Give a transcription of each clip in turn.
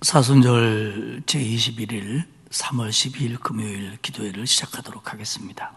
사순절 제21일 3월 12일 금요일 기도회를 시작하도록 하겠습니다.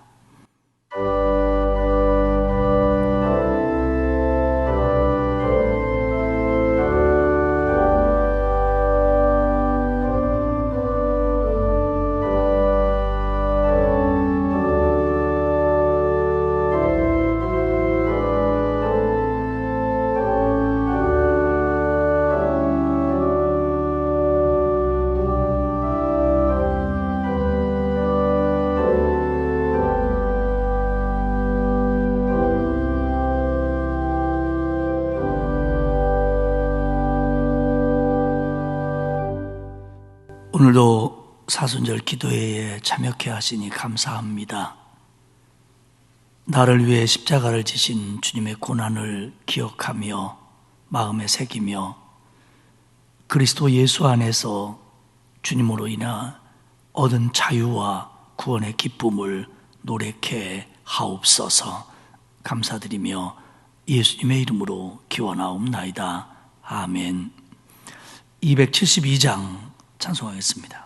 오늘도 사순절 기도회에 참여케 하시니 감사합니다. 나를 위해 십자가를 지신 주님의 고난을 기억하며 마음에 새기며 그리스도 예수 안에서 주님으로 인하 얻은 자유와 구원의 기쁨을 노래케 하옵소서. 감사드리며 예수님의 이름으로 기원하옵나이다. 아멘. 272장 찬송하겠습니다.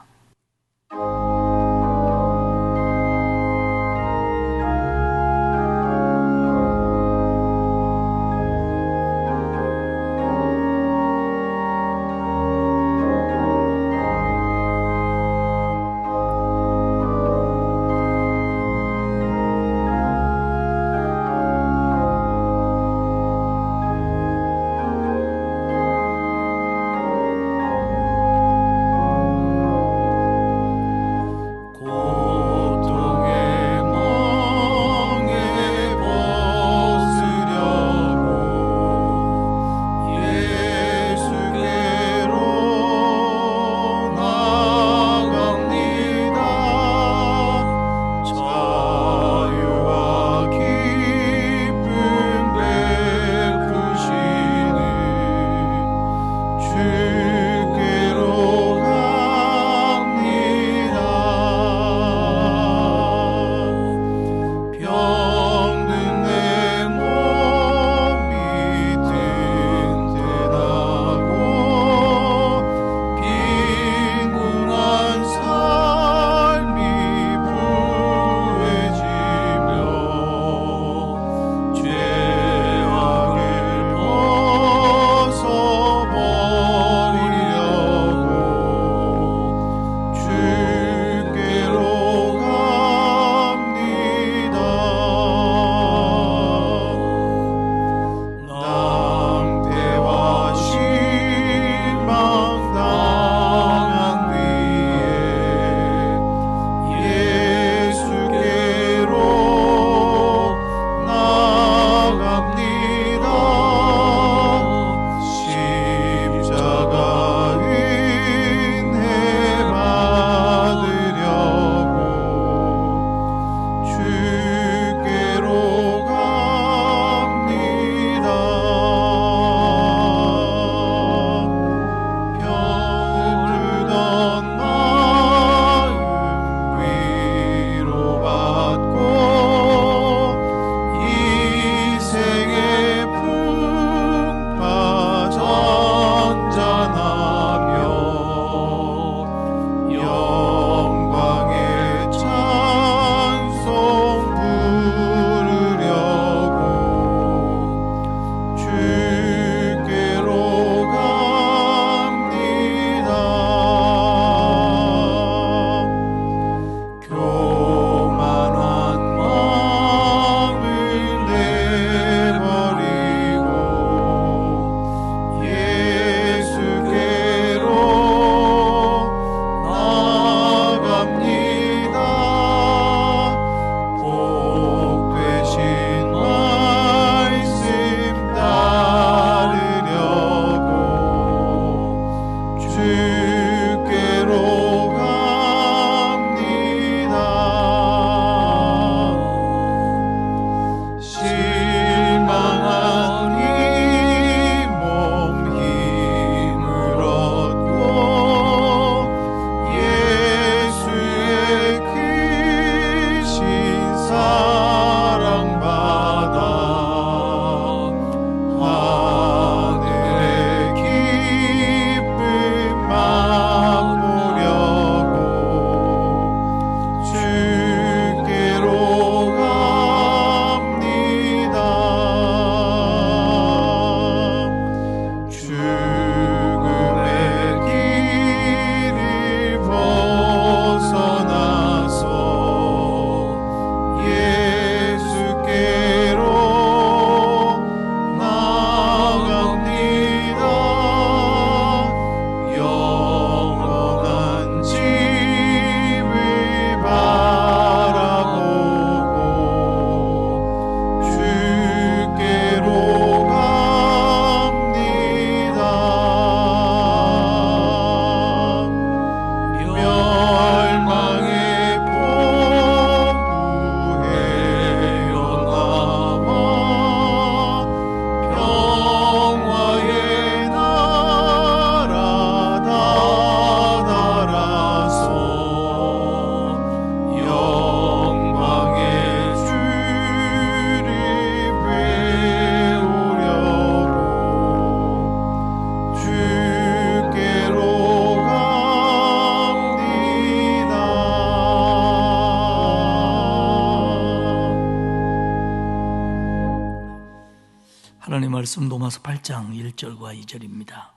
하나님 말씀 로마서 8장 1절과 2절입니다.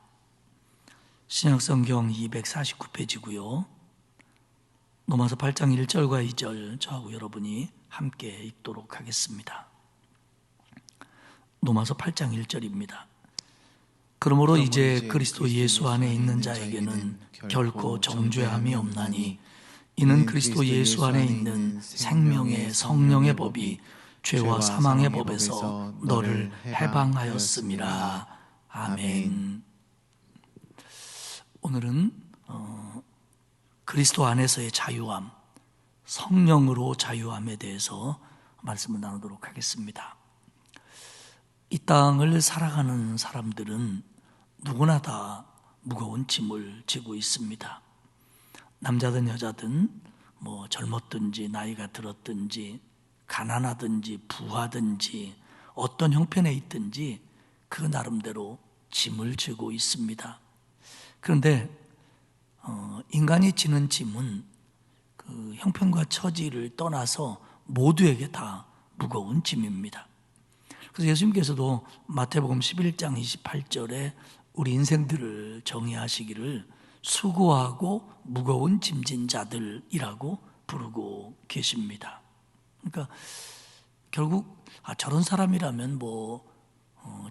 신약성경 249페이지고요. 로마서 8장 1절과 2절 저하고 여러분이 함께 읽도록 하겠습니다. 로마서 8장 1절입니다. 그러므로 이제 그리스도 예수 안에 있는 자에게는 결코 정죄함이 없나니 이는 그리스도 예수 안에 있는 생명의 성령의 법이 죄와 사망의 법에서 너를 해방하였음이라. 아멘. 오늘은 그리스도 안에서의 자유함, 성령으로 자유함에 대해서 말씀을 나누도록 하겠습니다. 이 땅을 살아가는 사람들은 누구나 다 무거운 짐을 지고 있습니다. 남자든 여자든 젊었든지 나이가 들었든지 가난하든지 부하든지 어떤 형편에 있든지 그 나름대로 짐을 지고 있습니다. 그런데 인간이 지는 짐은 그 형편과 처지를 떠나서 모두에게 다 무거운 짐입니다. 그래서 예수님께서도 마태복음 11장 28절에 우리 인생들을 정의하시기를 수고하고 무거운 짐진 자들이라고 부르고 계십니다. 그러니까 결국 저런 사람이라면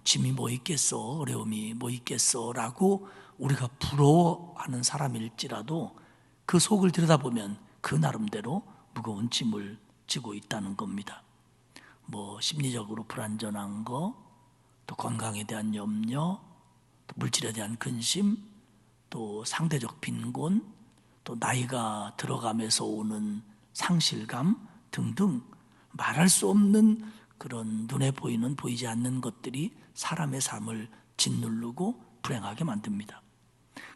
짐이 뭐 있겠어, 어려움이 뭐 있겠어 라고 우리가 부러워하는 사람일지라도 그 속을 들여다보면 그 나름대로 무거운 짐을 지고 있다는 겁니다. 심리적으로 불안전한 거, 또 건강에 대한 염려, 또 물질에 대한 근심, 또 상대적 빈곤, 또 나이가 들어가면서 오는 상실감 등등 말할 수 없는 그런 눈에 보이는 보이지 않는 것들이 사람의 삶을 짓누르고 불행하게 만듭니다.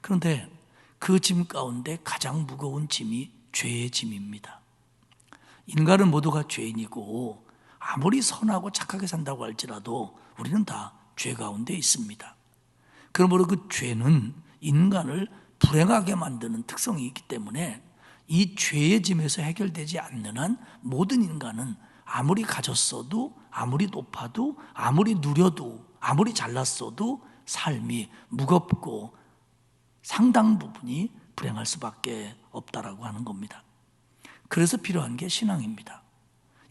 그런데 그 짐 가운데 가장 무거운 짐이 죄의 짐입니다. 인간은 모두가 죄인이고 아무리 선하고 착하게 산다고 할지라도 우리는 다 죄 가운데 있습니다. 그러므로 그 죄는 인간을 불행하게 만드는 특성이 있기 때문에 이 죄의 짐에서 해결되지 않는 한 모든 인간은 아무리 가졌어도 아무리 높아도 아무리 누려도 아무리 잘났어도 삶이 무겁고 상당 부분이 불행할 수밖에 없다라고 하는 겁니다. 그래서 필요한 게 신앙입니다.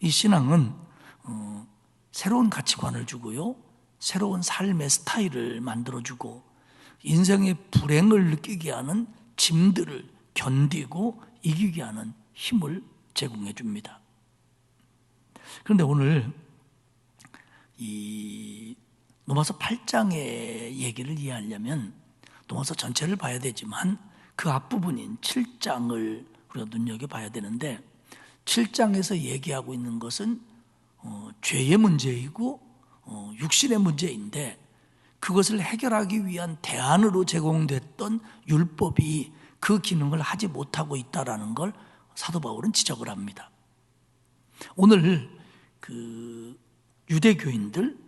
이 신앙은 새로운 가치관을 주고요, 새로운 삶의 스타일을 만들어주고 인생의 불행을 느끼게 하는 짐들을 견디고 이기게 하는 힘을 제공해 줍니다. 그런데 오늘 이 로마서 8장의 얘기를 이해하려면 로마서 전체를 봐야 되지만 그 앞부분인 7장을 우리가 눈여겨봐야 되는데 7장에서 얘기하고 있는 것은 죄의 문제이고 육신의 문제인데 그것을 해결하기 위한 대안으로 제공됐던 율법이 그 기능을 하지 못하고 있다는 걸 사도 바울은 지적을 합니다. 오늘 그 유대교인들,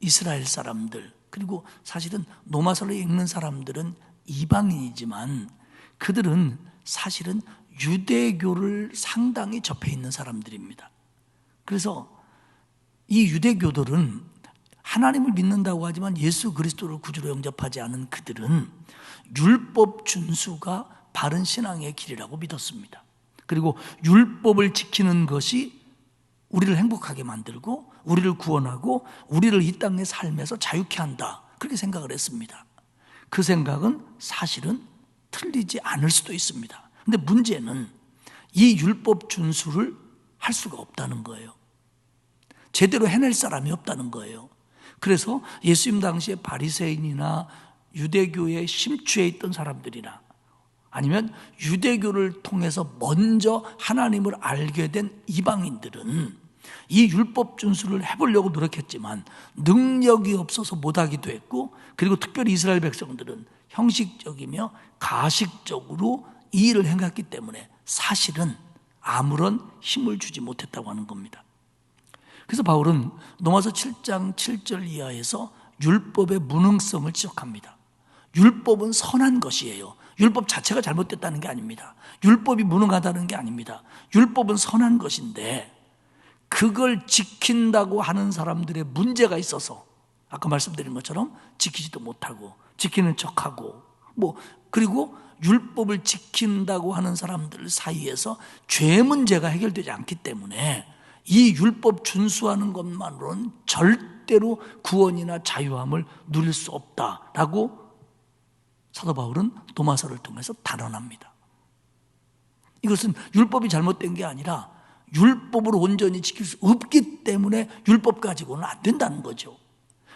이스라엘 사람들, 그리고 사실은 로마서를 읽는 사람들은 이방인이지만 그들은 사실은 유대교를 상당히 접해 있는 사람들입니다. 그래서 이 유대교들은 하나님을 믿는다고 하지만 예수 그리스도를 구주로 영접하지 않은 그들은 율법 준수가 바른 신앙의 길이라고 믿었습니다. 그리고 율법을 지키는 것이 우리를 행복하게 만들고 우리를 구원하고 우리를 이 땅의 삶에서 자유케 한다, 그렇게 생각을 했습니다. 그 생각은 사실은 틀리지 않을 수도 있습니다. 근데 문제는 이 율법 준수를 할 수가 없다는 거예요. 제대로 해낼 사람이 없다는 거예요. 그래서 예수님 당시에 바리새인이나 유대교에 심취해 있던 사람들이나 아니면 유대교를 통해서 먼저 하나님을 알게 된 이방인들은 이 율법 준수를 해보려고 노력했지만 능력이 없어서 못하기도 했고, 그리고 특별히 이스라엘 백성들은 형식적이며 가식적으로 이 일을 행했기 때문에 사실은 아무런 힘을 주지 못했다고 하는 겁니다. 그래서 바울은 로마서 7장 7절 이하에서 율법의 무능성을 지적합니다. 율법은 선한 것이에요. 율법 자체가 잘못됐다는 게 아닙니다. 율법이 무능하다는 게 아닙니다. 율법은 선한 것인데 그걸 지킨다고 하는 사람들의 문제가 있어서 아까 말씀드린 것처럼 지키지도 못하고 지키는 척하고 그리고 율법을 지킨다고 하는 사람들 사이에서 죄 문제가 해결되지 않기 때문에 이 율법 준수하는 것만으로는 절대로 구원이나 자유함을 누릴 수 없다라고 사도 바울은 도마서를 통해서 단언합니다. 이것은 율법이 잘못된 게 아니라 율법으로 온전히 지킬 수 없기 때문에 율법 가지고는 안 된다는 거죠.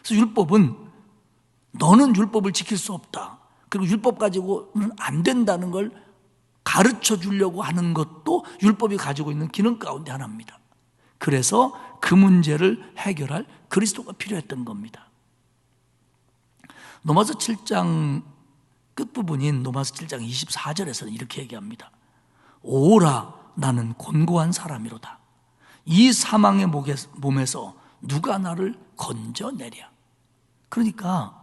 그래서 율법은 너는 율법을 지킬 수 없다, 그리고 율법 가지고는 안 된다는 걸 가르쳐 주려고 하는 것도 율법이 가지고 있는 기능 가운데 하나입니다. 그래서 그 문제를 해결할 그리스도가 필요했던 겁니다. 로마서 7장 끝부분인 로마서 7장 24절에서는 이렇게 얘기합니다. 오라, 나는 곤고한 사람이로다. 이 사망의 몸에서 누가 나를 건져내랴. 그러니까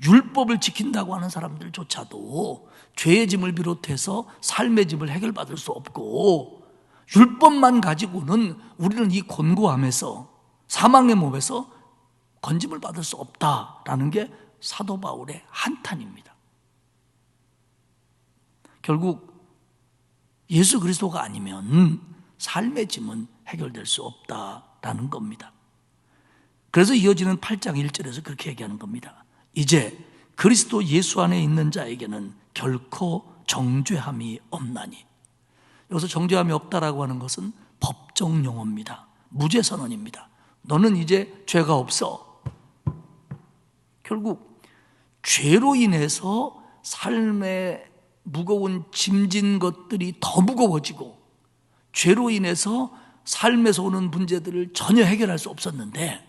율법을 지킨다고 하는 사람들조차도 죄의 짐을 비롯해서 삶의 짐을 해결받을 수 없고, 율법만 가지고는 우리는 이 곤고함에서, 사망의 몸에서 건짐을 받을 수 없다라는 게 사도 바울의 한탄입니다. 결국 예수 그리스도가 아니면 삶의 짐은 해결될 수 없다라는 겁니다. 그래서 이어지는 8장 1절에서 그렇게 얘기하는 겁니다. 이제 그리스도 예수 안에 있는 자에게는 결코 정죄함이 없나니. 여기서 정죄함이 없다라고 하는 것은 법정 용어입니다. 무죄 선언입니다. 너는 이제 죄가 없어. 결국 죄로 인해서 삶의 무거운 짐진 것들이 더 무거워지고, 죄로 인해서 삶에서 오는 문제들을 전혀 해결할 수 없었는데,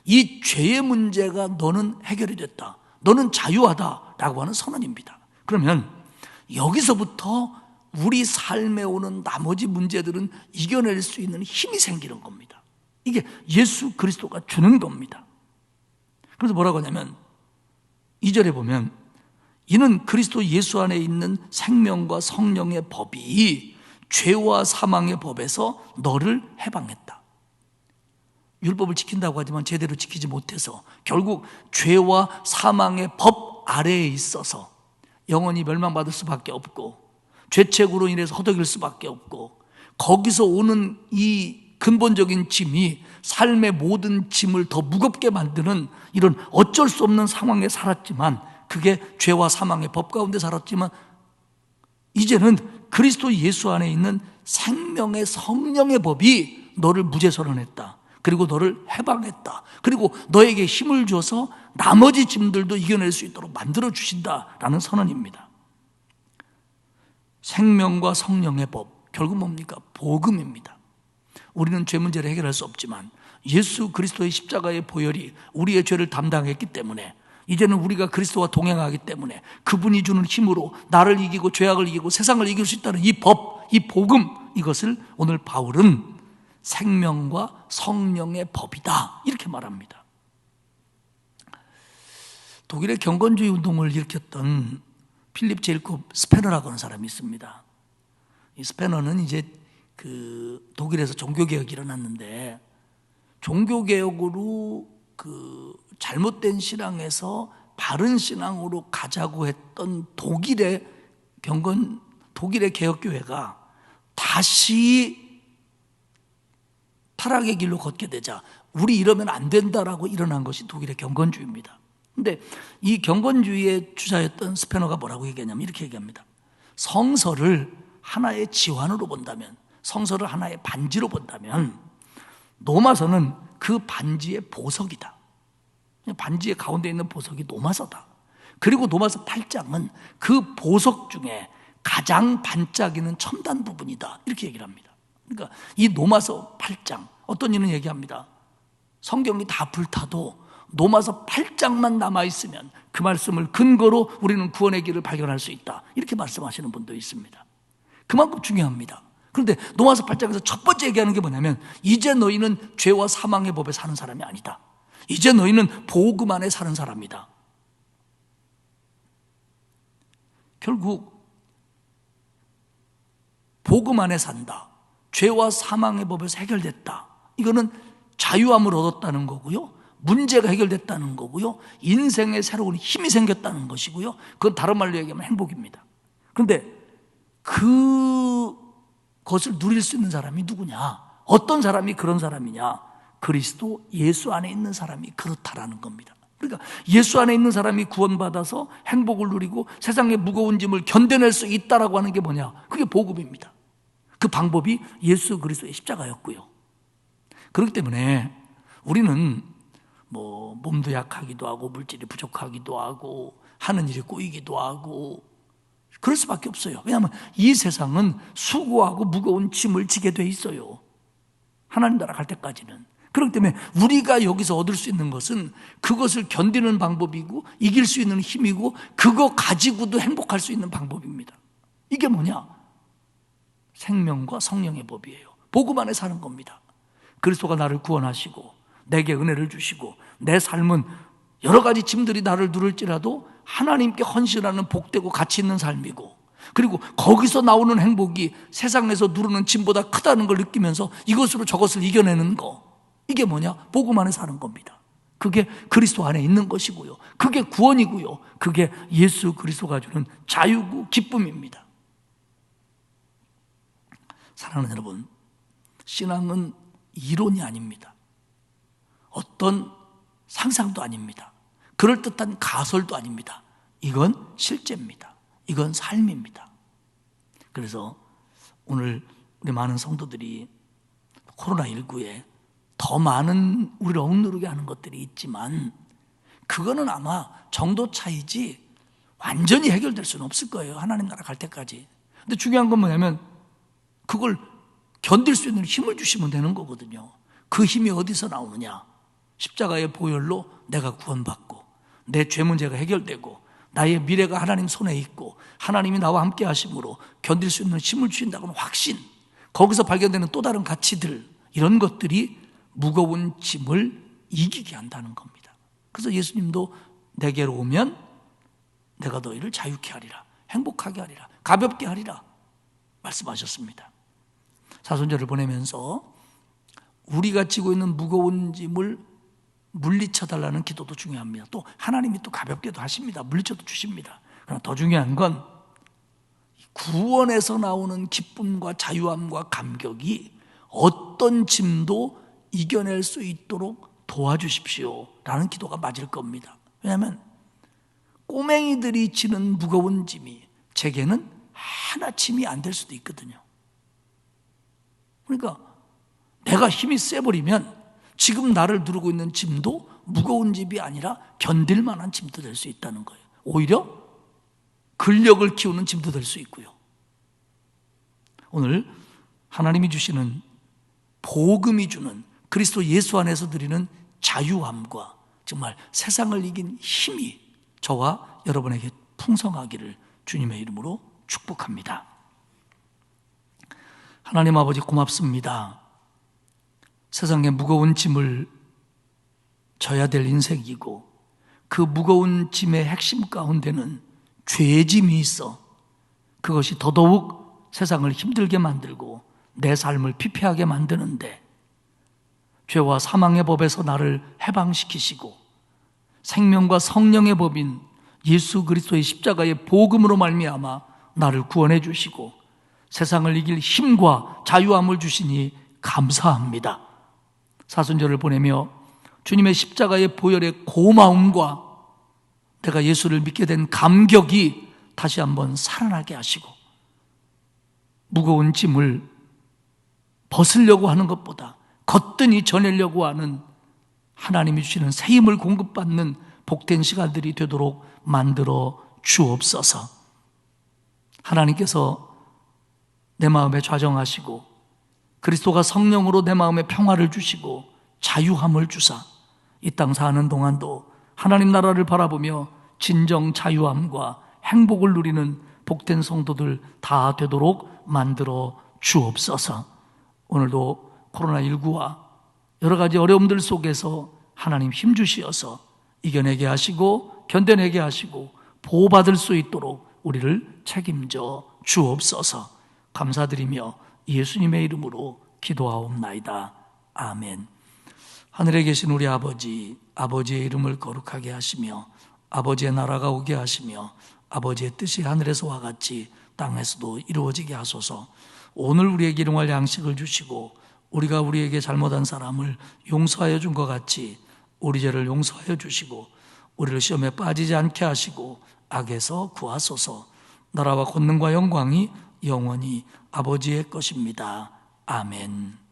이 죄의 문제가 너는 해결이 됐다, 너는 자유하다라고 하는 선언입니다. 그러면 여기서부터 우리 삶에 오는 나머지 문제들은 이겨낼 수 있는 힘이 생기는 겁니다. 이게 예수 그리스도가 주는 겁니다. 그래서 뭐라고 하냐면 2절에 보면, 이는 그리스도 예수 안에 있는 생명과 성령의 법이 죄와 사망의 법에서 너를 해방했다. 율법을 지킨다고 하지만 제대로 지키지 못해서 결국 죄와 사망의 법 아래에 있어서 영원히 멸망받을 수밖에 없고, 죄책으로 인해서 허덕일 수밖에 없고, 거기서 오는 이 근본적인 짐이 삶의 모든 짐을 더 무겁게 만드는 이런 어쩔 수 없는 상황에 살았지만, 그게 죄와 사망의 법 가운데 살았지만, 이제는 그리스도 예수 안에 있는 생명의 성령의 법이 너를 무죄 선언했다, 그리고 너를 해방했다, 그리고 너에게 힘을 줘서 나머지 짐들도 이겨낼 수 있도록 만들어 주신다라는 선언입니다. 생명과 성령의 법, 결국 뭡니까? 복음입니다. 우리는 죄 문제를 해결할 수 없지만 예수 그리스도의 십자가의 보혈이 우리의 죄를 담당했기 때문에, 이제는 우리가 그리스도와 동행하기 때문에 그분이 주는 힘으로 나를 이기고 죄악을 이기고 세상을 이길 수 있다는 이 법, 이 복음, 이것을 오늘 바울은 생명과 성령의 법이다, 이렇게 말합니다. 독일의 경건주의 운동을 일으켰던 필립 제이콥 스페너라고 하는 사람이 있습니다. 이 스페너는 이제 독일에서 종교개혁이 일어났는데, 종교개혁으로 잘못된 신앙에서 바른 신앙으로 가자고 했던 독일의 개혁교회가 다시 타락의 길로 걷게 되자, 우리 이러면 안 된다라고 일어난 것이 독일의 경건주의입니다. 근데 이 경건주의의 주자였던 스페너가 뭐라고 얘기하냐면 이렇게 얘기합니다. 성서를 하나의 지환으로 본다면, 성서를 하나의 반지로 본다면, 노마서는 그 반지의 보석이다. 반지의 가운데 있는 보석이 노마서다. 그리고 노마서 8장은 그 보석 중에 가장 반짝이는 첨단 부분이다, 이렇게 얘기를 합니다. 그러니까 이 노마서 8장, 어떤 이는 얘기합니다. 성경이 다 불타도 노마서 8장만 남아있으면 그 말씀을 근거로 우리는 구원의 길을 발견할 수 있다, 이렇게 말씀하시는 분도 있습니다. 그만큼 중요합니다. 그런데 노마서 8장에서 첫 번째 얘기하는 게 뭐냐면, 이제 너희는 죄와 사망의 법에 사는 사람이 아니다. 이제 너희는 복음 안에 사는 사람이다. 결국 복음 안에 산다, 죄와 사망의 법에서 해결됐다, 이거는 자유함을 얻었다는 거고요, 문제가 해결됐다는 거고요. 인생에 새로운 힘이 생겼다는 것이고요. 그건 다른 말로 얘기하면 행복입니다. 그런데 그것을 누릴 수 있는 사람이 누구냐? 어떤 사람이 그런 사람이냐? 그리스도 예수 안에 있는 사람이 그렇다라는 겁니다. 그러니까 예수 안에 있는 사람이 구원받아서 행복을 누리고 세상의 무거운 짐을 견뎌낼 수 있다라고 하는 게 뭐냐? 그게 복음입니다. 그 방법이 예수 그리스도의 십자가였고요. 그렇기 때문에 우리는 몸도 약하기도 하고 물질이 부족하기도 하고 하는 일이 꼬이기도 하고 그럴 수밖에 없어요. 왜냐하면 이 세상은 수고하고 무거운 짐을 지게 돼 있어요. 하나님 나라 갈 때까지는. 그렇기 때문에 우리가 여기서 얻을 수 있는 것은 그것을 견디는 방법이고 이길 수 있는 힘이고 그거 가지고도 행복할 수 있는 방법입니다. 이게 뭐냐? 생명과 성령의 법이에요. 복음 안에 사는 겁니다. 그리스도가 나를 구원하시고 내게 은혜를 주시고 내 삶은 여러 가지 짐들이 나를 누를지라도 하나님께 헌신하는 복되고 가치 있는 삶이고, 그리고 거기서 나오는 행복이 세상에서 누르는 짐보다 크다는 걸 느끼면서 이것으로 저것을 이겨내는 거, 이게 뭐냐? 복음 안에 사는 겁니다. 그게 그리스도 안에 있는 것이고요. 그게 구원이고요. 그게 예수 그리스도가 주는 자유고 기쁨입니다. 사랑하는 여러분, 신앙은 이론이 아닙니다. 어떤 상상도 아닙니다. 그럴듯한 가설도 아닙니다. 이건 실제입니다. 이건 삶입니다. 그래서 오늘 우리 많은 성도들이 코로나19에 더 많은 우리를 억누르게 하는 것들이 있지만 그거는 아마 정도 차이지 완전히 해결될 수는 없을 거예요. 하나님 나라 갈 때까지. 근데 중요한 건 뭐냐면 그걸 견딜 수 있는 힘을 주시면 되는 거거든요. 그 힘이 어디서 나오느냐? 십자가의 보혈로 내가 구원받고 내 죄 문제가 해결되고 나의 미래가 하나님 손에 있고 하나님이 나와 함께 하심으로 견딜 수 있는 힘을 주신다고는 확신, 거기서 발견되는 또 다른 가치들, 이런 것들이 무거운 짐을 이기게 한다는 겁니다. 그래서 예수님도 내게로 오면 내가 너희를 자유케 하리라, 행복하게 하리라, 가볍게 하리라 말씀하셨습니다. 사순절을 보내면서 우리가 지고 있는 무거운 짐을 물리쳐달라는 기도도 중요합니다. 또 하나님이 또 가볍게도 하십니다. 물리쳐도 주십니다. 그러나 더 중요한 건 구원에서 나오는 기쁨과 자유함과 감격이 어떤 짐도 이겨낼 수 있도록 도와주십시오 라는 기도가 맞을 겁니다. 왜냐하면 꼬맹이들이 지는 무거운 짐이 제게는 하나 짐이 안 될 수도 있거든요. 그러니까 내가 힘이 세버리면 지금 나를 누르고 있는 짐도 무거운 짐이 아니라 견딜 만한 짐도 될 수 있다는 거예요. 오히려 근력을 키우는 짐도 될 수 있고요. 오늘 하나님이 주시는 복음이 주는 그리스도 예수 안에서 드리는 자유함과 정말 세상을 이긴 힘이 저와 여러분에게 풍성하기를 주님의 이름으로 축복합니다. 하나님 아버지 고맙습니다. 세상의 무거운 짐을 져야 될 인생이고 그 무거운 짐의 핵심 가운데는 죄의 짐이 있어 그것이 더더욱 세상을 힘들게 만들고 내 삶을 피폐하게 만드는데 죄와 사망의 법에서 나를 해방시키시고 생명과 성령의 법인 예수 그리스도의 십자가의 복음으로 말미암아 나를 구원해 주시고 세상을 이길 힘과 자유함을 주시니 감사합니다. 사순절을 보내며 주님의 십자가의 보혈의 고마움과 내가 예수를 믿게 된 감격이 다시 한번 살아나게 하시고 무거운 짐을 벗으려고 하는 것보다 거뜬히 전하려고 하는 하나님이 주시는 새 힘을 공급받는 복된 시간들이 되도록 만들어 주옵소서. 하나님께서 내 마음에 좌정하시고 그리스도가 성령으로 내 마음에 평화를 주시고 자유함을 주사 이 땅 사는 동안도 하나님 나라를 바라보며 진정 자유함과 행복을 누리는 복된 성도들 다 되도록 만들어 주옵소서. 오늘도 코로나19와 여러 가지 어려움들 속에서 하나님 힘주시어서 이겨내게 하시고 견뎌내게 하시고 보호받을 수 있도록 우리를 책임져 주옵소서. 감사드리며 예수님의 이름으로 기도하옵나이다. 아멘. 하늘에 계신 우리 아버지, 아버지의 이름을 거룩하게 하시며 아버지의 나라가 오게 하시며 아버지의 뜻이 하늘에서와 같이 땅에서도 이루어지게 하소서. 오늘 우리에게 일용할 양식을 주시고 우리가 우리에게 잘못한 사람을 용서하여 준 것 같이 우리 죄를 용서하여 주시고 우리를 시험에 빠지지 않게 하시고 악에서 구하소서. 나라와 권능과 영광이 영원히 아버지의 것입니다. 아멘.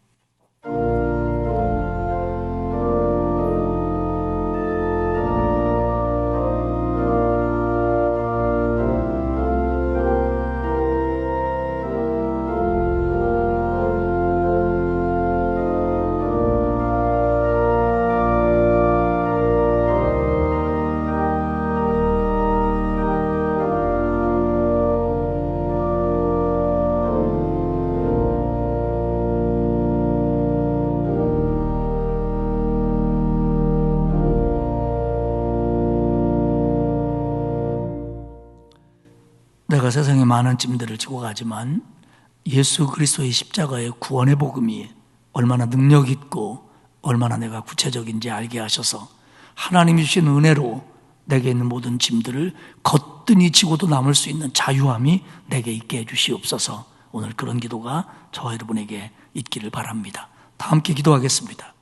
내가 세상에 많은 짐들을 지고 가지만 예수 그리스도의 십자가의 구원의 복음이 얼마나 능력 있고 얼마나 내가 구체적인지 알게 하셔서 하나님이 주신 은혜로 내게 있는 모든 짐들을 거뜬히 지고도 남을 수 있는 자유함이 내게 있게 해주시옵소서. 오늘 그런 기도가 저와 여러분에게 있기를 바랍니다. 다 함께 기도하겠습니다.